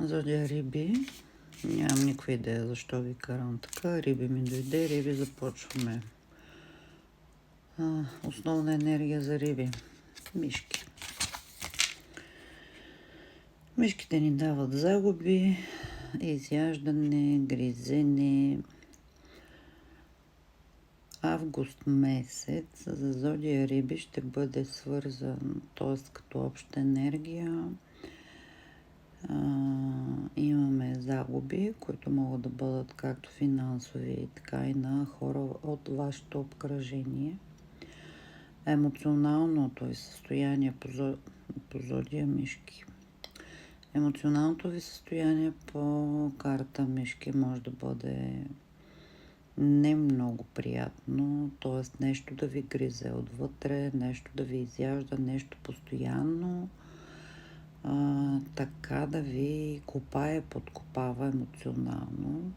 Зодия Риби. Нямам никаква идея защо ви карам така. Риби ми дойде, Риби започваме. Основна енергия за Риби. Мишки. Мишките ни дават загуби, изяждане, гризене. Август месец за Зодия Риби ще бъде свързан, т.е. като обща енергия. Имаме загуби, които могат да бъдат както финансови, така и на хора от вашето обкръжение. Емоционалното ви състояние по Зодия Мишки. Емоционалното ви състояние по карта Мишки може да бъде не много приятно, т.е. нещо да ви гризе отвътре, нещо да ви изяжда, нещо постоянно, така да ви копае, подкопава емоционално.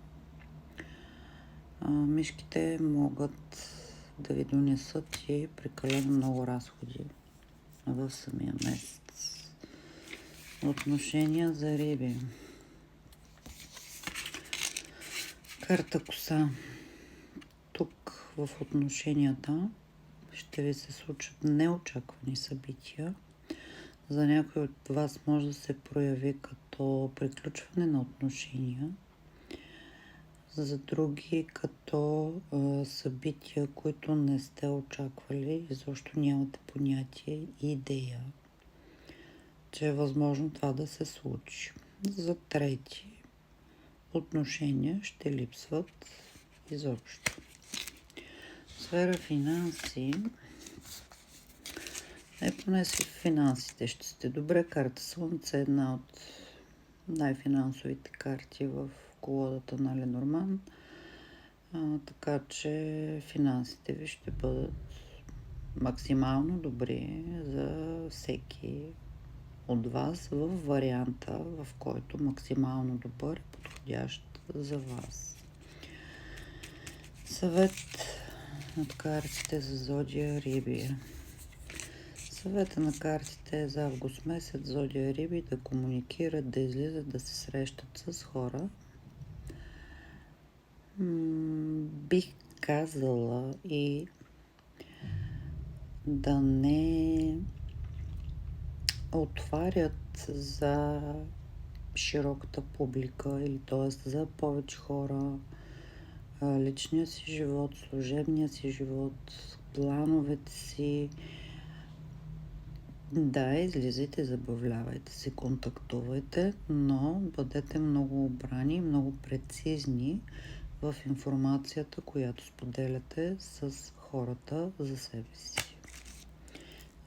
Мишките могат да ви донесат и прекалено много разходи в самия месец. Отношения за Риби. Карта Коса. Тук в отношенията ще ви се случат неочаквани събития. За някой от вас може да се прояви като приключване на отношения. За други като събития, които не сте очаквали и защо нямате понятие и идея, че е възможно това да се случи. За трети отношения ще липсват изобщо. Сфера финанси. Поне си в финансите ще сте добре. Карта Слънце е една от най-финансовите карти в колодата на Ленорман. Така че финансите ви ще бъдат максимално добри за всеки от вас в варианта, в който максимално добър и подходящ за вас. Съвет от картите за Зодия Риби. Съвета на картите е за август месец Зодия Риби да комуникират, да излизат, да се срещат с хора. Бих казала и да не отварят за широката публика, или т.е. за повече хора личния си живот, служебния си живот, плановете си. Да, излизайте, забавлявайте се, контактувайте, но бъдете много обрани и много прецизни в информацията, която споделяте с хората за себе си.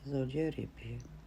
Зодия Риби.